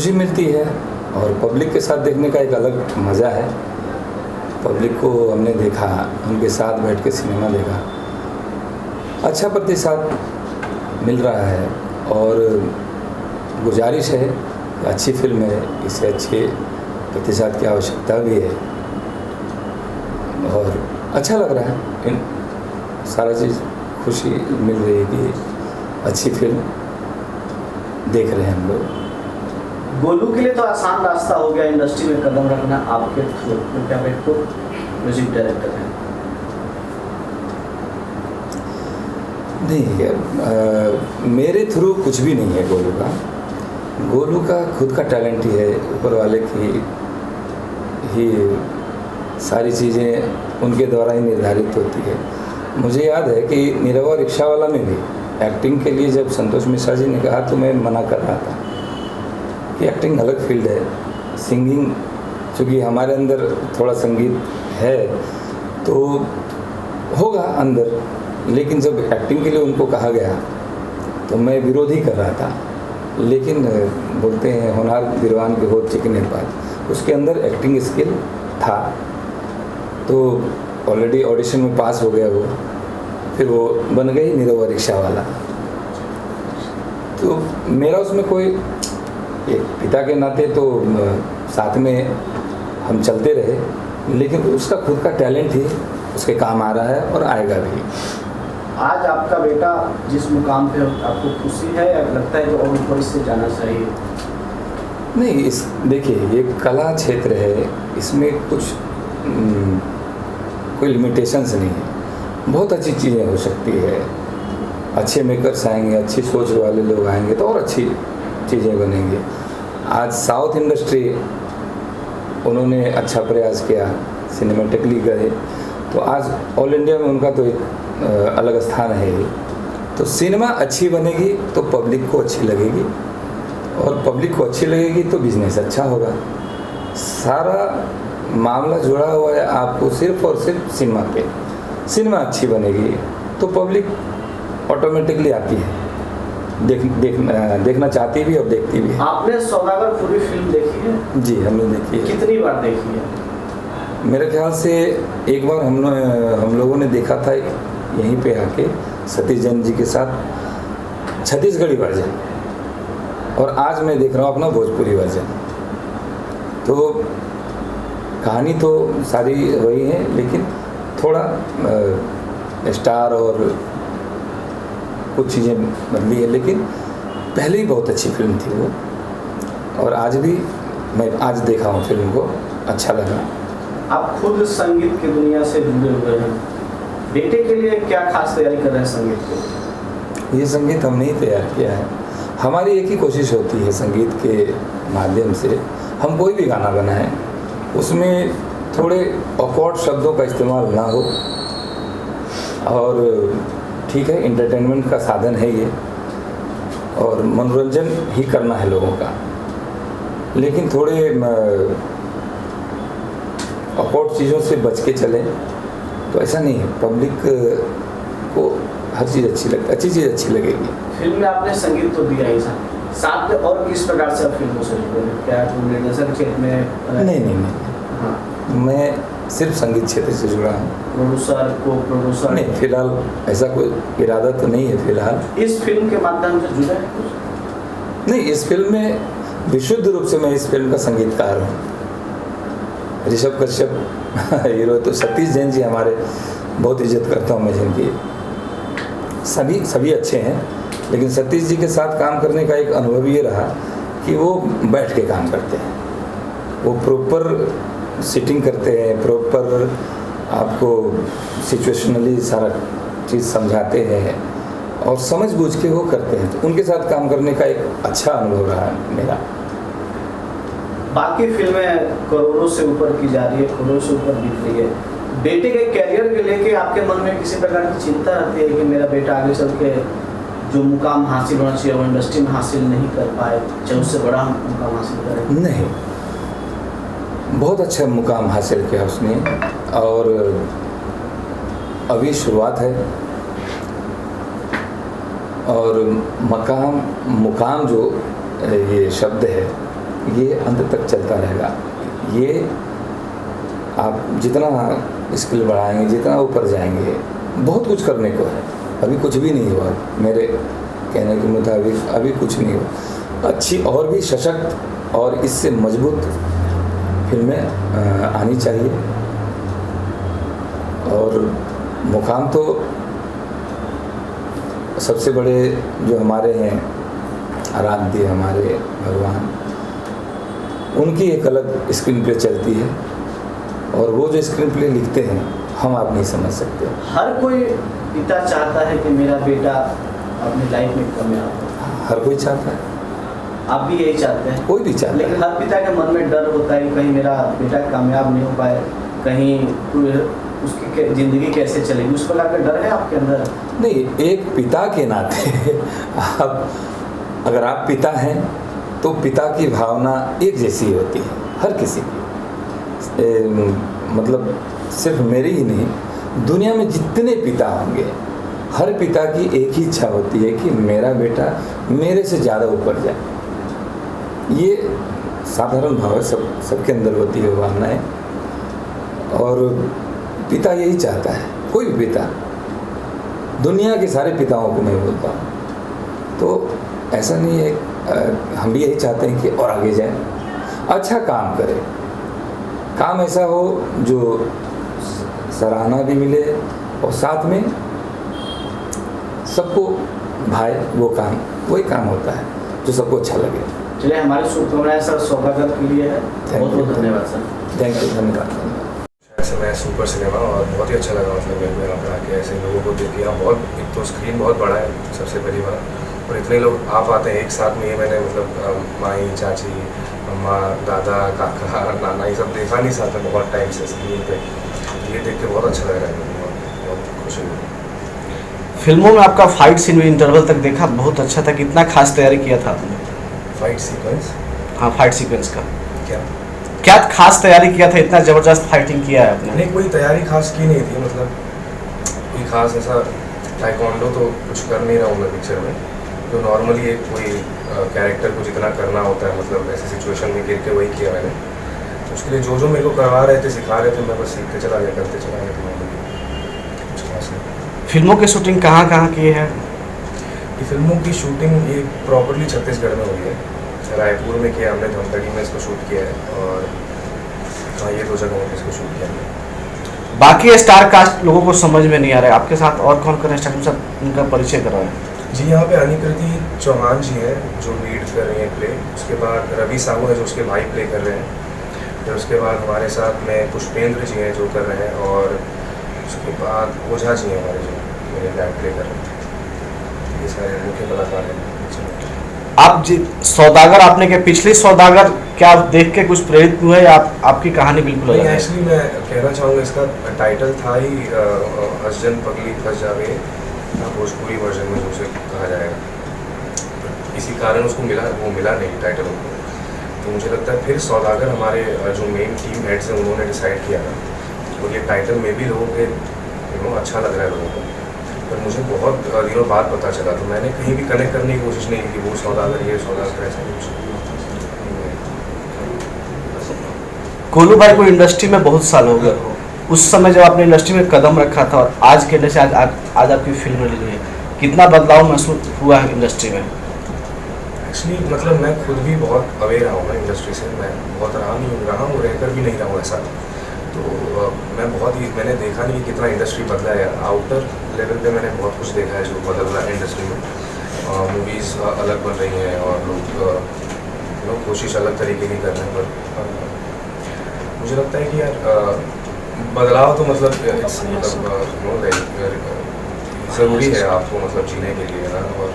खुशी मिलती है और पब्लिक के साथ देखने का एक अलग मज़ा है। पब्लिक को हमने देखा, उनके साथ बैठ के सिनेमा देखा, अच्छा प्रतिसाद मिल रहा है और गुजारिश है कि अच्छी फिल्म है, इसे अच्छे प्रतिसाद की आवश्यकता भी है और अच्छा लग रहा है। इन सारा चीज़ खुशी मिल रही है कि अच्छी फिल्म देख रहे हैं हम लोग। गोलू के लिए तो आसान रास्ता हो गया इंडस्ट्री में कदम रखना आपके थ्रू, क्योंकि आप एक तो म्यूजिक डायरेक्टर हैं। नहीं, मेरे थ्रू कुछ भी नहीं है गोलू का। गोलू का खुद का टैलेंट ही है, ऊपर वाले की ही सारी चीज़ें उनके द्वारा ही निर्धारित होती है। मुझे याद है कि निरहुआ रिक्शावाला में भी एक्टिंग के लिए जब संतोष मिश्रा जी ने कहा तो मैं मना कर रहा था कि एक्टिंग अलग फील्ड है, सिंगिंग, चूँकि हमारे अंदर थोड़ा संगीत है तो होगा अंदर, लेकिन जब एक्टिंग के लिए उनको कहा गया तो मैं विरोध ही कर रहा था। लेकिन बोलते हैं होनहार वीरवान के होत चिकने पात, उसके अंदर एक्टिंग स्किल था तो ऑलरेडी ऑडिशन में पास हो गया वो, फिर वो बन गई निरहुआ रिक्शावाला। तो मेरा उसमें कोई, एक पिता के नाते तो साथ में हम चलते रहे, लेकिन उसका खुद का टैलेंट ही उसके काम आ रहा है और आएगा भी। आज आपका बेटा जिस मुकाम पे आपको खुशी है या लगता है कि और ऊपर इससे जाना चाहिए? नहीं, इस देखिए ये कला क्षेत्र है, इसमें कुछ कोई लिमिटेशंस नहीं है, बहुत अच्छी चीज़ें हो सकती है। अच्छे मेकर्स आएंगे, अच्छी सोच वाले लोग आएंगे तो और अच्छी चीज़ें बनेंगी। आज साउथ इंडस्ट्री उन्होंने अच्छा प्रयास किया, सिनेमेटिकली गए, तो आज ऑल इंडिया में उनका तो एक अलग स्थान है ही। तो सिनेमा अच्छी बनेगी तो पब्लिक को अच्छी लगेगी और पब्लिक को अच्छी लगेगी तो बिजनेस अच्छा होगा। सारा मामला जुड़ा हुआ है आपको सिर्फ और सिर्फ सिनेमा पे। सिनेमा अच्छी बनेगी तो पब्लिक ऑटोमेटिकली आती है, देखना चाहती भी और देखती भी है। आपने सौदागर पूरी फिल्म देखी है? जी, हमने देखी है। कितनी बार देखी है? मेरे ख्याल से एक बार हम लोगों ने देखा था यहीं पे आके सतीश जैन जी के साथ छत्तीसगढ़ी वर्जन, और आज मैं देख रहा हूँ अपना भोजपुरी वर्जन। तो कहानी तो सारी वही है, लेकिन थोड़ा स्टार और कुछ चीज़ें बदली है, लेकिन पहले ही बहुत अच्छी फिल्म थी वो। और आज भी मैं आज देखा हूँ फिल्म को, अच्छा लगा। आप खुद संगीत की दुनिया से जुड़े हुए हैं, बेटे के लिए क्या खास तैयारी कर रहे हैं संगीत की? ये संगीत हमने ही तैयार किया है। हमारी एक ही कोशिश होती है संगीत के माध्यम से हम कोई भी गाना बनाएं, उसमें थोड़े ऑकवर्ड शब्दों का इस्तेमाल ना हो। और ठीक है, एंटरटेनमेंट का साधन है ये और मनोरंजन ही करना है लोगों का, लेकिन थोड़े ऑकवर्ड चीज़ों से बच के चलें तो ऐसा नहीं है। पब्लिक को हर चीज़ अच्छी लगती, अच्छी चीज़ अच्छी लगेगी। फिल्म में आपने संगीत तो दिया ही साथ में, और किस प्रकार से आप फिल्मों से जुड़े हैं? क्या निर्देशक क्षेत्र में? नहीं, हाँ, मैं सिर्फ संगीत क्षेत्र से जुड़ा हूँ। प्रोड्यूसर, को प्रोड्यूसर? नहीं, फिलहाल ऐसा कोई इरादा तो नहीं है फिलहाल। इस फिल्म के माध्यम से जुड़े हैं कुछ? नहीं, इस फिल्म में विशुद्ध रूप से मैं इस फिल्म का संगीतकार हूँ। ऋषभ कश्यप हीरो, तो सतीश जैन जी हमारे बहुत इज्जत करता हूँ मैं जिनकी। सभी अच्छे हैं, लेकिन सतीश जी के साथ काम करने का एक अनुभव ये रहा कि वो बैठ के काम करते हैं, वो प्रॉपर सिटिंग करते हैं, प्रॉपर आपको सिचुएशनली सारा चीज़ समझाते हैं और समझ बूझ के वो करते हैं। तो उनके साथ काम करने का एक अच्छा अनुभव रहा मेरा। बाकी फिल्में करोड़ों से ऊपर की जा रही है, करोड़ों से ऊपर बिक रही है, बेटे के कैरियर के लेके आपके मन में किसी प्रकार की चिंता रहती है कि मेरा बेटा आगे चल के जो मुकाम हासिल होना चाहिए वो इंडस्ट्री में हासिल नहीं कर पाए, चाहे उससे बड़ा मुकाम हासिल करे? नहीं, बहुत अच्छा मुकाम हासिल किया उसने और अभी शुरुआत है। और मुकाम जो ये शब्द है ये अंत तक चलता रहेगा। ये आप जितना स्किल बढ़ाएंगे, जितना ऊपर जाएंगे, बहुत कुछ करने को है। अभी कुछ भी नहीं हुआ, मेरे कहने के मुताबिक अभी कुछ नहीं हुआ। अच्छी और भी सशक्त और इससे मजबूत फिल्में आनी चाहिए। और मुकाम तो सबसे बड़े जो हमारे हैं आराध्य, हमारे भगवान, उनकी एक अलग स्क्रीन प्ले चलती है और वो जो स्क्रीन प्ले लिखते हैं हम आप नहीं समझ सकते। हर कोई पिता चाहता है कि मेरा बेटा अपनी लाइफ में कामयाब हो। हर कोई चाहता है, आप भी यही चाहते हैं? कोई भी चाहता लेकिन है। हर पिता के मन में डर होता है कि कहीं मेरा बेटा कामयाब नहीं हो पाए, कहीं उसकी ज़िंदगी कैसे चलेगी, उस प्रकार का डर है आपके अंदर? नहीं, एक पिता के नाते आप अगर आप पिता हैं तो पिता की भावना एक जैसी होती है हर किसी की। मतलब सिर्फ मेरी ही नहीं, दुनिया में जितने पिता होंगे हर पिता की एक ही इच्छा होती है कि मेरा बेटा मेरे से ज़्यादा ऊपर जाए। ये साधारण भाव है, सबके अंदर होती है भावनाएं। और पिता यही चाहता है, कोई भी पिता, दुनिया के सारे पिताओं को मैं बोलता हूँ। तो ऐसा नहीं है, हम भी यही चाहते हैं कि और आगे जाए, अच्छा काम करें, काम ऐसा हो जो सराहना भी मिले और साथ में सबको भाई, वो काम वही काम होता है जो सबको अच्छा लगे। चलिए, हमारे शुभकामनाएं सर सौभाग्य के लिए है। बहुत बहुत धन्यवाद सर। थैंक यू, धन्यवाद। ऐसे मैं सुपर सिनेमा और बहुत ही अच्छा लगा, मतलब मेरे को यहाँ पर आके ऐसे लोगों को देख के। यहाँ बहुत, एक तो स्क्रीन बहुत बड़ा है सबसे पहली बार, और इतने लोग आ पाते हैं एक साथ में। ये मैंने मतलब माई, चाची, अम्मा, दादा, काका, नाना, ये सब देखा नहीं साथ में बहुत टाइम से स्क्रीन पे। ये देख के बहुत अच्छा लग रहा है मुझे, बहुत खुशी हुई। फिल्मों में आपका फाइट सीन भी इंटरवल तक देखा, बहुत अच्छा था। कितना खास तैयारी किया था आपने? Fight sequence? हाँ, फाइट सीक्वेंस का क्या खास तैयारी किया था? इतना ज़बरदस्त फाइटिंग किया है आपने। नहीं, कोई तैयारी खास की नहीं थी, मतलब कोई खास ऐसा टाइकोंडो तो कुछ कर नहीं रहा हूँ मैं पिक्चर में। जो नॉर्मली एक कोई कैरेक्टर को जितना करना होता है, मतलब ऐसे सिचुएशन में गिर के वही किया मैंने। तो उसके लिए जो मेरे को करवा रहे थे, सिखा रहे थे, मैं बस सीखते चला गया, करते चला गया। तो कुछ खास नहीं। फिल्मों की शूटिंग कहाँ की है? ये फिल्मों की शूटिंग ये प्रॉपरली छत्तीसगढ़ में हुई है। रायपुर में किया हमने, धमतरी में इसको शूट किया है, और हाँ, ये 2 जगहों में इसको शूट किया है। बाकी स्टार कास्ट लोगों को समझ में नहीं आ रहा है, आपके साथ और कौन कौन स्टार, सब उनका परिचय कराएं। जी, यहाँ पे अनिकृति चौहान जी हैं जो लीड कर रही हैं प्ले। उसके बाद रवि साहू है जो उसके भाई प्ले कर रहे हैं। फिर उसके बाद हमारे साथ में पुष्पेंद्र जी हैं जो कर रहे हैं, और उसके बाद ओझा जी हैं हमारे जो मेरे डैड प्ले कर रहे हैं। ये सारे मुख्य कलाकार हैं। आप जी सौदागर, आपने के पिछले सौदागर क्या आप देख के कुछ प्रेरित हुए, या आपकी कहानी बिल्कुल अलग है? एक्चुअली मैं कहना चाहूँगा, इसका टाइटल था ही हसजन पगली फंस जावे, भोजपुरी वर्जन में उसे कहा जाएगा। इसी कारण उसको वो मिला नहीं टाइटल उनको। तो मुझे लगता है फिर सौदागर हमारे जो मेन टीम हेड्स हैं उन्होंने डिसाइड किया था, और ये टाइटल में भी लोगों के अच्छा लग रहा है लोगों को। पर मुझे बहुत दिनों बाद पता चला, तो मैंने कहीं भी कनेक्ट करने की कोशिश नहीं की कि वो सौदागर, ये सौदागर, ऐसा कुछ। गोलू भाई को इंडस्ट्री में बहुत साल हो गए, उस समय जब आपने इंडस्ट्री में कदम रखा था और आज के जैसे आज आपकी फिल्म रिलीज हुई, कितना बदलाव महसूस हुआ है इंडस्ट्री में? एक्चुअली मतलब मैं खुद भी बहुत अवेयर रहा हूँ इंडस्ट्री से। मैं बहुत रहा हूँ, रहकर भी नहीं रहा हूँ ऐसा। तो मैंने देखा नहीं कि कितना इंडस्ट्री बदला है। आउटर लेवल पे मैंने बहुत कुछ देखा है जो बदल रहा है इंडस्ट्री में। मूवीज़ अलग बन रही हैं और लोग कोशिश अलग तरीके की कर रहे हैं। पर मुझे लगता है कि यार बदलाव तो मतलब ज़रूरी है आपको, मतलब जीने के लिए ना। और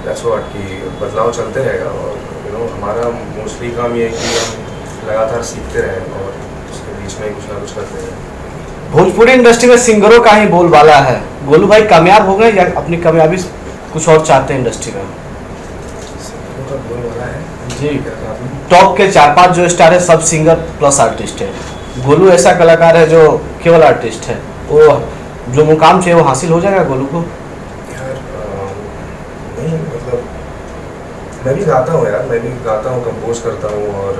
दैट्स व्हाट कि बदलाव चलते रहेगा। और हमारा मोस्टली काम ये है कि हम लगातार सीखते रहें और उसके बीच में कुछ ना कुछ करते रहें। भोजपुरी इंडस्ट्री में सिंगरों का ही बोलबाला है। गोलू भाई कामयाब हो गए या अपनी कामयाबी कुछ और चाहते हैं इंडस्ट्री में? सिंगरों का बोलबाला है जी, टॉप के 4-5 जो स्टार है सब सिंगर प्लस आर्टिस्ट है। गोलू ऐसा कलाकार है जो केवल आर्टिस्ट है, वो जो मुकाम चाहिए वो हासिल हो जाएगा गोलू को? यार नहीं, मतलब मैं भी गाता हूँ यार, मैं भी गाता हूँ, कंपोज करता हूँ और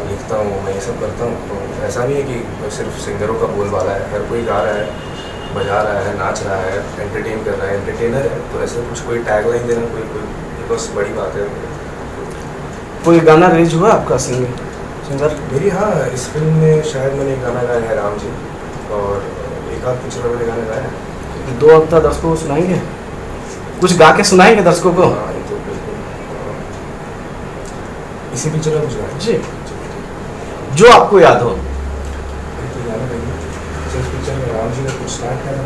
लिखता हूँ, मैं ये सब करता हूँ। तो ऐसा नहीं है कि सिर्फ सिंगरों का बोलबाला है, हर कोई गा रहा है, बजा रहा है, नाच रहा है, एंटरटेन कर रहा है, एंटरटेनर है। तो ऐसे कुछ कोई टैगलाइन देना कोई बस बड़ी बात है। कोई गाना रिलीज हुआ आपका सिंगर? मेरी हाँ, इस फिल्म में शायद मैंने एक गाना गाया है राम जी, और एक आध पिक्चर में मैंने गाना गाया है। 2 हफ्ता दर्शकों को सुनाएंगे, कुछ गा के सुनाएंगे दर्शकों को? हाँ, ये तो बिल्कुल इसी पिक्चर में कुछ गाया जी, जो आपको याद हो। तो गाना गाइए। इस पिक्चर में राम जी ने कुछ स्टार्ट किया था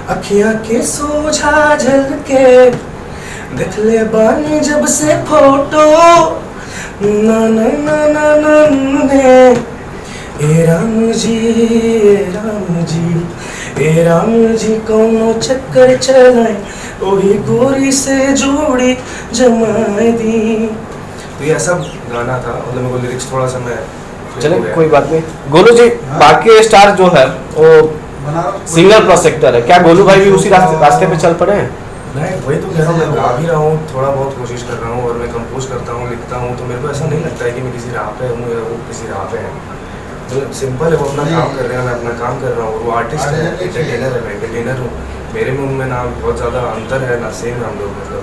अखियां के सोझा झलके देख ले बानी जब से फोटो ना ना ना ना ना ने ए राम जी, ए राम जी, ए राम जी कौनो चक्कर चलाए वही गोरी से जोड़ी जमाए दी। तो ये ऐसा गाना था, मतलब मेरे को लिरिक्स थोड़ा सा मैं चले कोई बात नहीं। गोलू जी, बाकी स्टार जो है वो सिंगल प्रोसेक्टर है, क्या गोलू भाई भी उसी रास्ते पे चल पड़े हैं? मैं वही तो कह रहा हूँ, मैं गा भी रहा हूँ, थोड़ा बहुत कोशिश कर रहा हूँ और मैं कंपोज करता हूँ, लिखता हूँ। तो मेरे को ऐसा नहीं लगता है कि मैं किसी राह पे हूँ या वो किसी राह पे है। तो सिंपल है, वो अपना काम कर रहे हैं, मैं अपना काम कर रहा हूँ। वो आर्टिस्ट है, एंटरटेनर है, मैं एंटरटेनर हूँ। मेरे में उनमें ना बहुत ज़्यादा अंतर है ना सेम है हम लोग, मतलब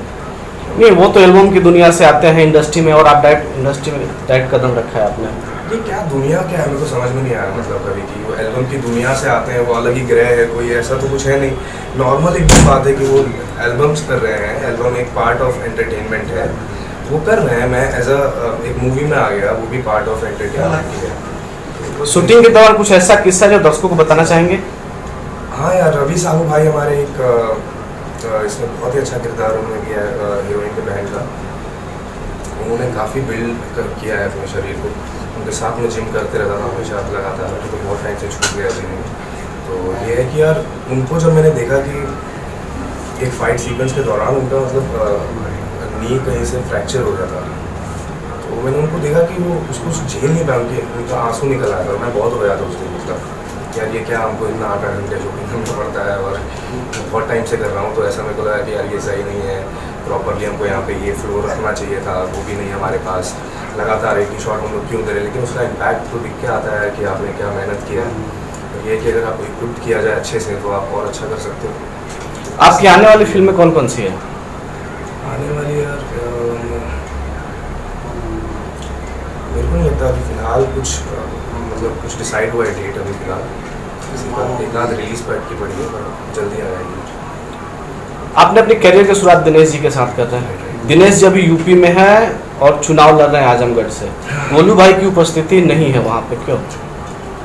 नहीं, वो तो एल्बम की दुनिया से आते हैं इंडस्ट्री में, और आप डायरेक्ट इंडस्ट्री में डायरेक्ट कदम रखा है आपने। ये क्या दुनिया क्या है, मेरे को समझ में नहीं आया। मतलब कभी कि वो एल्बम की दुनिया से आते हैं, वो अलग ही ग्रह है, कोई ऐसा तो कुछ है नहीं। नॉर्मल एक बात है कि वो एल्बम्स कर रहे हैं, एल्बम एक पार्ट ऑफ एंटरटेनमेंट है, वो कर रहे हैं। मैं एज एक मूवी में आ गया, वो भी पार्ट ऑफ एंटरटेनमेंट ही है। शूटिंग के दौरान कुछ ऐसा किस्सा जो दर्शकों को बताना चाहेंगे? हाँ यार, रवि साहू भाई हमारे एक इसमें बहुत ही अच्छा किरदार उन्होंने किया है हीरोइन के बहन का। उन्होंने काफ़ी बिल्ड किया है अपने शरीर को, उनके साथ में जिम करते रहता था हमेशा लगातार, तो बहुत टाइम से छूट गया जिम। तो ये है कि यार उनको जब मैंने देखा कि एक फाइट सीक्वेंस के दौरान उनका मतलब नी कहीं से फ्रैक्चर हो गया था, तो मैंने उनको देखा कि वो उसको झेल नहीं पाया, उनका आंसू निकल आया था। मैं बहुत रोया था उस दिन, मतलब यार ये क्या, हमको इतना 8-8 घंटे शूटिंग करना पड़ता है और बहुत टाइम से कर रहा हूँ। तो ऐसा मेरे को लगा कि यार ये सही नहीं है, प्रॉपरली हमको यहाँ पे ये फ्लो रखना चाहिए था, वो भी नहीं हमारे पास। लगातार एक ही शॉट हम लोग क्यों दे रहे हैं, लेकिन उसका इम्पैक्ट तो दिख के आता है कि आपने क्या मेहनत किया है। तो ये कि अगर आप इक्विप किया जाए अच्छे से तो आप और अच्छा कर सकते हो। आपकी आने वाली फिल्में कौन कौन सी है? आने वाली यार मेरे को नहीं लगता अभी फिलहाल कुछ मतलब कुछ डिसाइड हुआ है डेट अभी फिलहाल। किसी का एक आध रिलीज पर की पड़ी है, पर जल्दी आ जाएगी। आपने अपने करियर की शुरुआत दिनेश जी के साथ कर रहे हैं। दिनेश जी अभी यूपी में है और चुनाव लड़ रहे हैं आजमगढ़ से। गोलू भाई की उपस्थिति नहीं है वहाँ पे, क्यों?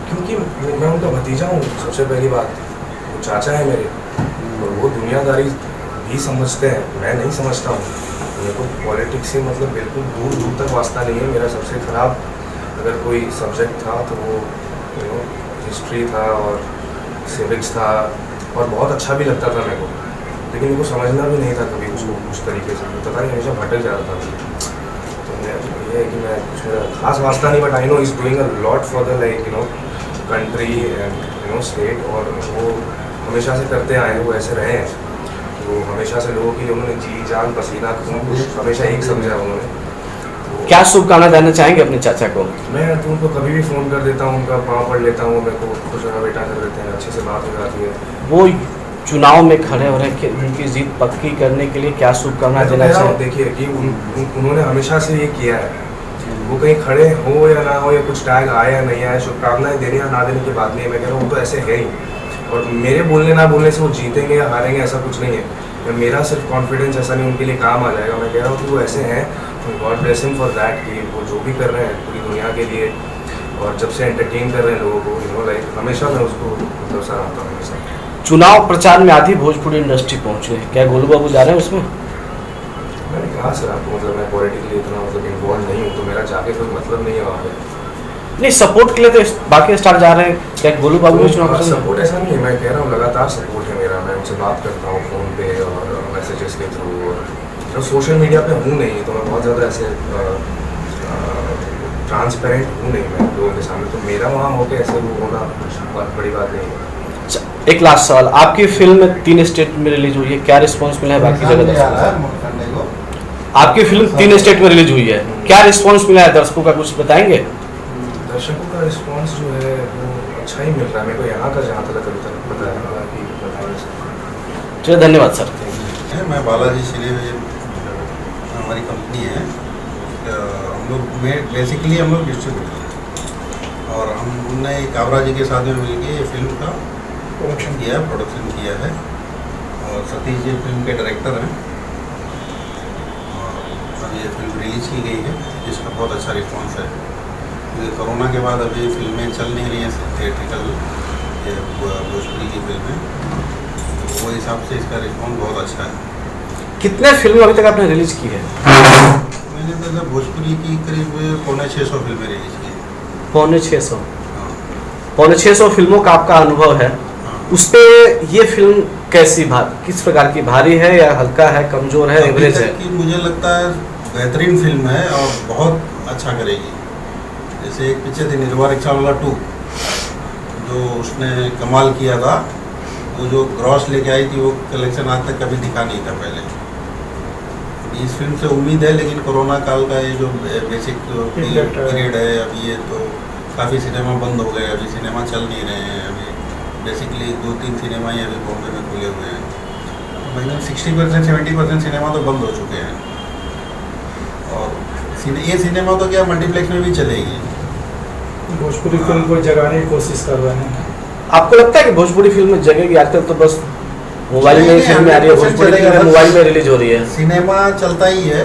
क्योंकि मैं उनका भतीजा हूँ, सबसे पहली बात। वो चाचा है मेरे, और वो दुनियादारी भी समझते हैं, मैं नहीं समझता हूँ। मेरे को पॉलिटिक्स से मतलब बिल्कुल दूर दूर तक वास्ता नहीं है। मेरा सबसे ख़राब अगर कोई सब्जेक्ट था तो वो हिस्ट्री था और सिविक्स था, और बहुत अच्छा भी लगता था मेरे को, लेकिन मेरे को समझना भी नहीं था कभी उसको उस तरीके से। पता नहीं, हमेशा भटक जाता था। तो मैं ये है कि मैं कुछ मेरा खास वास्ता नहीं, but I know is doing a lot for the like country and state, और वो हमेशा से करते आए हैं, वो ऐसे रहे हैं। तो हमेशा से लोगों के लिए उन्होंने जी जान पसीना खून हमेशा एक समझा उन्होंने। क्या शुभकामना देना चाहेंगे अपने चाचा को? मैं तो उनको कभी भी फ़ोन कर देता हूँ, उनका पाँव पढ़ लेता हूँ, मेरे को खुश रहा बेटा कर देते हैं, अच्छे से बात हो जाती है। वो चुनाव में खड़े हो रहे हैं, उनकी जीत पक्की करने के लिए क्या शुभकामना मैं तो देना कह रहा हूँ, चाहिए? देखिए कि उन्होंने हमेशा से ये किया है। वो कहीं खड़े हो या ना हो, या कुछ टैग आए या नहीं आए, शुभकामनाएं देने या ना देने की बात नहीं है। मैं कह रहा हूँ वो तो ऐसे है ही, और मेरे बोलने ना बोलने से वो जीतेंगे या हारेंगे ऐसा कुछ नहीं है। मेरा सिर्फ कॉन्फिडेंस ऐसा नहीं उनके लिए काम आ जाएगा। मैं कह रहा हूँ कि वो ऐसे हैं, God bless him for that, कि वो जो भी कर रहे हैं पूरी दुनिया के लिए, और जब से एंटरटेन कर रहे हैं लोगों को, लाइक हमेशा मैं उसको मतलब सराहता हूँ हमेशा। चुनाव प्रचार में आधी भोजपुरी इंडस्ट्री पहुंचे, क्या गोलू बाबू जा रहे हैं उसमें? मैंने कहा सर आपको, मतलब मैं पॉलिटिकली इतना मतलब इन्वॉल्व नहीं हूँ, तो मेरा जाके कोई मतलब नहीं है वहाँ पे। नहीं, सपोर्ट के लिए तो बाकी स्टार जा रहे हैं, क्या गोलू बाबू भी चुनाव पसंद है? सपोर्ट ऐसा नहीं है, मैं कह रहा हूँ लगातार सपोर्ट है मेरा। मैं उनसे बात करता हूँ फ़ोन पे और मैसेजेस के थ्रू, और तो सोशल मीडिया पे हूँ नहीं, तो मैं बहुत ज़्यादा ऐसे ट्रांसपेरेंट हूँ नहीं मैं लोगों के सामने, तो मेरा वहाँ होकर ऐसे वो होना बहुत बड़ी बात नहीं है। एक लास्ट सवाल, आपकी फिल्म 3 स्टेट में रिलीज हुई है, क्या रिस्पांस मिला है बाकी जगह दर्शकों को? आपकी फिल्म 3 स्टेट में रिलीज हुई है, क्या रिस्पांस मिला है दर्शकों का, कुछ बताएंगे? दर्शकों का रिस्पांस जो है वो अच्छा ही मिल रहा है मेरे को यहाँ का, जहाँ तक अभी तक पता है बाकी बताएंगे। चलिए धन्यवाद सर। मैं बालाजी सिनेविजन, हमारी कंपनी है। हम लोग बेसिकली हम लोग डिस्ट्रीब्यूटर हैं और हमने काबरा जी के साथ में मिलकर ये फिल्म का प्रोडक्शन किया है और सतीश जी फिल्म के डायरेक्टर हैं और अब ये फिल्म रिलीज की गई है जिसका बहुत अच्छा रिस्पॉन्स है, क्योंकि कोरोना के बाद अभी फिल्में चल नहीं रही हैं थिएट्रिकल भोजपुरी की फिल्में, तो वो हिसाब से इसका रिस्पॉन्स बहुत अच्छा है। कितने फिल्म अभी तक आपने रिलीज की है? मैंने तो भोजपुरी की करीब 650 फिल्में रिलीज की। 650? हाँ। 650 फिल्मों का आपका अनुभव है, उस पे ये फिल्म कैसी किस प्रकार की, भारी है या हल्का है, कमजोर है, एवरेज है? कि मुझे लगता है बेहतरीन फिल्म है और बहुत अच्छा करेगी। जैसे एक पीछे थी निर्भय रिक्शावाला 2 जो उसने कमाल किया था, वो जो ग्रॉस लेके आई थी वो कलेक्शन आज तक कभी दिखा नहीं था पहले। इस फिल्म से उम्मीद है, लेकिन कोरोना काल का ये जो बेसिक पीरियड है अभी, ये तो काफ़ी सिनेमा बंद हो गए, अभी सिनेमा चल नहीं रहे हैं। अभी बेसिकली 2-3 सिनेमा ही अभी बॉम्बे में खुले हुए हैं, तो मैंने 60% 70% सिनेमा तो बंद हो चुके हैं और ये सिनेमा तो क्या मल्टीप्लेक्स में भी चलेगी। भोजपुरी फिल्म को जगाने की कोशिश कर रहे हैं। आपको लगता है कि भोजपुरी फिल्म जगेगी? आजकल तो बस मोबाइल में ही फिल्में आ रही है, भोजपुरी फिल्म मोबाइल में रिलीज हो रही है, सिनेमा चलता ही है।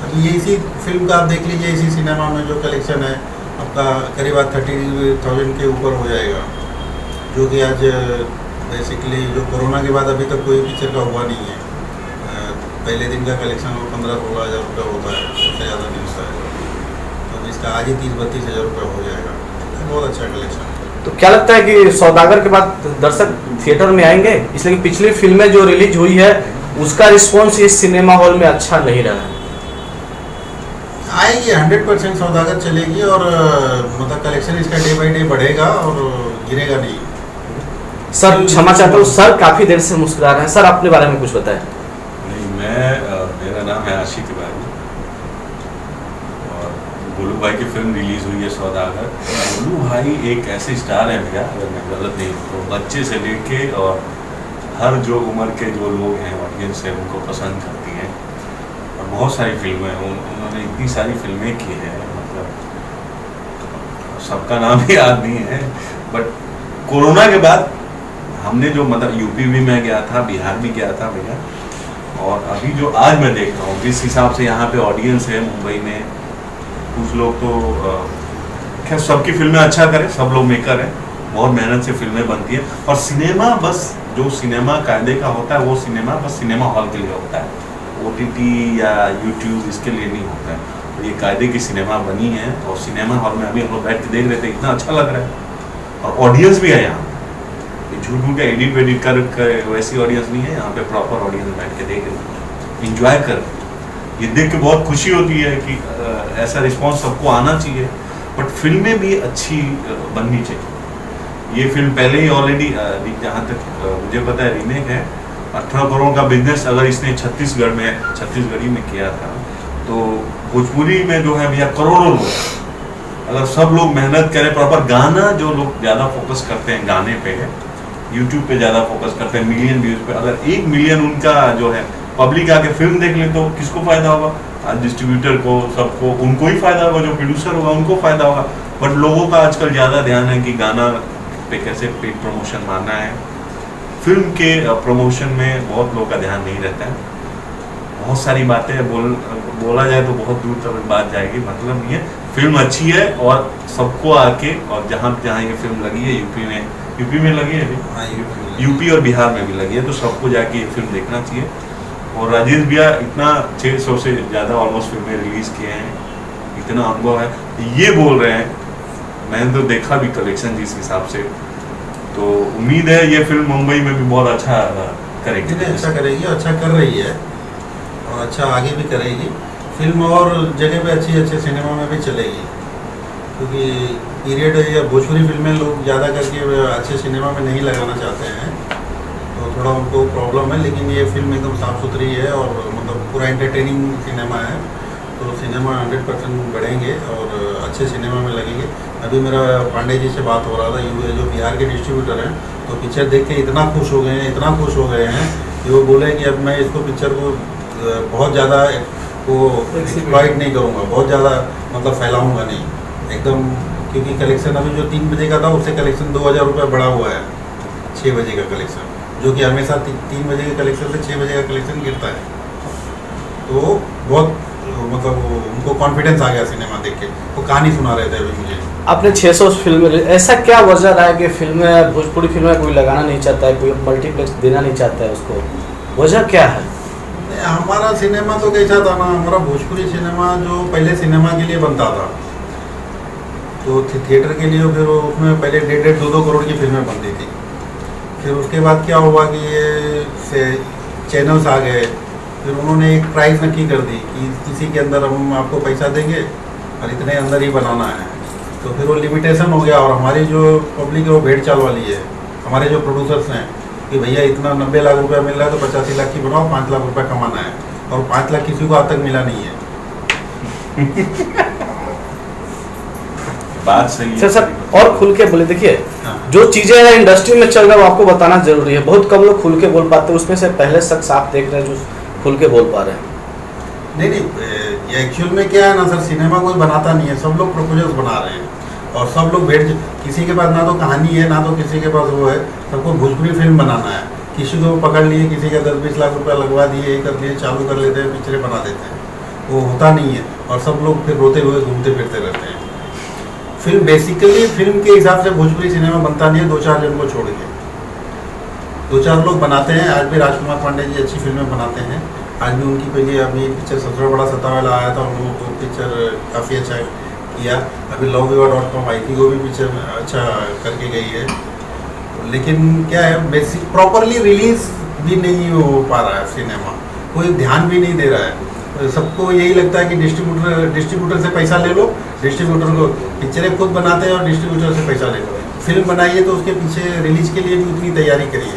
अभी ये इसी फिल्म का आप देख लीजिए, इसी सिनेमा में जो कलेक्शन है आपका करीब 30,000 के ऊपर हो जाएगा, जो कि आज बेसिकली जो कोरोना के बाद अभी तक कोई पिक्चर का हुआ नहीं है। पहले दिन का कलेक्शन वो 15-16 हज़ार रुपये होता है, उससे ज़्यादा नहीं होता है, तो इसका आज ही 30-32 हज़ार रुपये हो जाएगा, बहुत अच्छा कलेक्शन है। तो क्या लगता है कि सौदागर के बाद दर्शक थिएटर में आएंगे? इसलिए कि पिछली फिल्में जो रिलीज हुई है उसका रिस्पॉन्स इस सिनेमा हॉल में अच्छा नहीं रहा है। आएगी 100% सौदागर चलेगी और मतलब कलेक्शन इसका डे बाई डे बढ़ेगा और गिरेगा नहीं। सर क्षमा चाहता हूँ सर, काफी देर से मुस्कुरा रहे हैं सर, अपने बारे में कुछ बताएं। नहीं, मेरा नाम है आशिक तिवारी और गोलू भाई की फिल्म रिलीज हुई है सौदागर। गोलू भाई एक ऐसे स्टार है भैया, अगर मैं गलत नहीं तो बच्चे से लेके और हर जो उम्र के जो लोग हैं ऑडियंस है उनको पसंद करती हैं और बहुत सारी फिल्में उन्होंने इतनी सारी फिल्में की हैं, मतलब सबका नाम ही याद नहीं है। बट कोरोना के बाद हमने जो मतलब यूपी भी मैं गया था, बिहार भी गया था भैया, और अभी जो आज मैं देख रहा हूँ जिस हिसाब से यहाँ पे ऑडियंस है मुंबई में, कुछ लोग तो खैर सबकी फिल्में अच्छा करें, सब लोग मेकर हैं, बहुत मेहनत से फिल्में बनती हैं और सिनेमा बस जो सिनेमा कायदे का होता है वो सिनेमा बस सिनेमा हॉल के लिए होता है, OTT या YouTube इसके लिए नहीं होता है। तो ये कायदे की सिनेमा बनी है और सिनेमा हॉल में अभी हम लोग बैठ के देख रहे थे, इतना अच्छा लग रहा है और ऑडियंस भी है यहाँ। झूठ मूठ का एडिट वेडिट कर वैसी ऑडियंस नहीं है, यहाँ पे प्रॉपर ऑडियंस बैठ के देख रहे, इंजॉय कर। ये देख के बहुत खुशी होती है कि ऐसा रिस्पांस सबको आना चाहिए, बट फिल्में भी अच्छी बननी चाहिए। ये फिल्म पहले ही ऑलरेडी जहाँ तक मुझे पता है रीमेक है, 18 करोड़ का बिजनेस अगर इसने छत्तीसगढ़ी में किया था, तो भोजपुरी में जो है भैया करोड़ों लोग, अगर सब लोग मेहनत करें प्रॉपर, गाना जो लोग ज़्यादा फोकस करते हैं गाने पे, यूट्यूब पे ज़्यादा फोकस करते हैं मिलियन व्यूज़ पे, अगर 1 मिलियन उनका जो है पब्लिक आके फिल्म देख ले तो किसको फ़ायदा होगा? आज डिस्ट्रीब्यूटर को, सबको, उनको ही फ़ायदा होगा, जो प्रोड्यूसर होगा उनको फ़ायदा होगा। बट लोगों का आजकल ज़्यादा ध्यान है कि गाना पे कैसे पेड प्रमोशन मारना है, फिल्म के प्रमोशन में बहुत लोगों का ध्यान नहीं रहता है। बहुत सारी बातें बोला जाए तो बहुत दूर तक बात जाएगी, मतलब ये फिल्म अच्छी है और सबको आके, और जहाँ जहाँ ये फिल्म लगी है यूपी में लगी है अभी, यूपी और बिहार में भी लगी है, तो सबको जाके ये फिल्म देखना चाहिए। और राजेश भैया इतना 600 से ज़्यादा ऑलमोस्ट फिल्में रिलीज़ किए हैं, इतना अनुभव है, ये बोल रहे हैं, मैंने तो देखा भी कलेक्शन जिस हिसाब से, तो उम्मीद है ये फिल्म मुंबई में भी बहुत अच्छा करेगी। अच्छा करेगी, अच्छा कर रही है और अच्छा आगे भी करेगी। फिल्म और जगह पे अच्छे सिनेमा में भी चलेगी, क्योंकि पीरियड या भोजपुरी फिल्में लोग ज़्यादा करके अच्छे सिनेमा में नहीं लगाना चाहते हैं, तो थोड़ा उनको प्रॉब्लम है, लेकिन ये फिल्म एकदम साफ़ सुथरी है और मतलब पूरा एंटरटेनिंग सिनेमा है। तो सिनेमा 100% बढ़ेंगे और अच्छे सिनेमा में लगेंगे। अभी मेरा पांडे जी से बात हो रहा था, ये जो बिहार के डिस्ट्रीब्यूटर हैं, तो पिक्चर देख के इतना खुश हो गए हैं, इतना खुश हो गए हैं कि वो बोले कि अब मैं इसको पिक्चर को बहुत ज़्यादा वो एक्सप्लॉइट नहीं करूँगा, बहुत ज़्यादा मतलब फैलाऊँगा नहीं एकदम, क्योंकि कलेक्शन अभी जो 3 बजे का था उससे कलेक्शन 2000 रुपये बढ़ा हुआ है 6 बजे का कलेक्शन, जो कि हमेशा 3 बजे के कलेक्शन से 6 बजे का कलेक्शन गिरता है। तो बहुत मतलब उनको कॉन्फिडेंस आ गया सिनेमा देख के, वो कहानी सुना रहे थे अभी मुझे। आपने 600 फिल्म, ऐसा क्या वजह रहा है कि फिल्में, भोजपुरी फिल्में कोई लगाना नहीं चाहता है, कोई मल्टीप्लेक्स देना नहीं चाहता है उसको, वजह क्या है? हमारा सिनेमा तो कैसा था ना, हमारा भोजपुरी सिनेमा जो पहले सिनेमा के लिए बनता था, तो थिएटर के लिए, फिर उसमें पहले 1.5-2 करोड़ की फिल्में बनती थी। फिर उसके बाद क्या हुआ कि ये चैनल्स आ गए, फिर उन्होंने एक प्राइस नक्की कर दी कि इसी के अंदर हम आपको पैसा देंगे और इतने अंदर ही बनाना है। तो फिर वो लिमिटेशन हो गया और हमारी जो पब्लिक है वो भेड़ चाल वाली है। हमारे जो प्रोड्यूसर्स हैं कि भैया इतना 90 लाख रुपया मिल रहा है तो 85 लाख की बनाओ, 5 लाख रुपया कमाना है, और 5 लाख किसी को आज तक मिला नहीं है। बात सही है सर और खुल के बोले, देखिए हाँ। जो चीज़ें इंडस्ट्री में चल रहा है वो आपको बताना जरूरी है। बहुत कम लोग खुल के बोल पाते हैं, उसमें से पहले शख्स आप देख रहे हैं जो खुल के बोल पा रहे हैं। नहीं, ये एक्चुअल में क्या है ना सर, सिनेमा कोई बनाता नहीं है, सब लोग प्रपोजल्स बना रहे हैं और सब लोग किसी के पास ना तो कहानी है ना तो किसी के पास वो है, सबको भोजपुरी फिल्म बनाना है। किसी को पकड़ लिए, किसी का 10-20 लाख रुपया लगवा दिए, ये कर दिए, चालू कर लेते हैं, पिक्चरें बना देते हैं, वो होता नहीं है और सब लोग फिर रोते हुए घूमते फिरते रहते हैं। फिल्म बेसिकली फिल्म के हिसाब से भोजपुरी सिनेमा बनता नहीं है, 2-4 जन को छोड़ के 2-4 लोग बनाते हैं। आज भी राजकुमार पांडे जी अच्छी फिल्में बनाते हैं, आज भी उनकी पहले अभी पिक्चर 17 बड़ा 17 वाला आया था, वो पिक्चर काफ़ी अच्छा किया। अभी loveyuva.com आई थी, वो भी पिक्चर अच्छा करके गई है। लेकिन क्या है, बेसिक प्रॉपरली रिलीज भी नहीं हो पा रहा है सिनेमा, कोई ध्यान भी नहीं दे रहा है। सबको यही लगता है कि डिस्ट्रीब्यूटर से पैसा ले लो, डिस्ट्रीब्यूटर को पिक्चरें खुद बनाते हैं और डिस्ट्रीब्यूटर से पैसा ले लो। फिल्म बनाइए तो उसके पीछे रिलीज के लिए भी उतनी तैयारी करिए।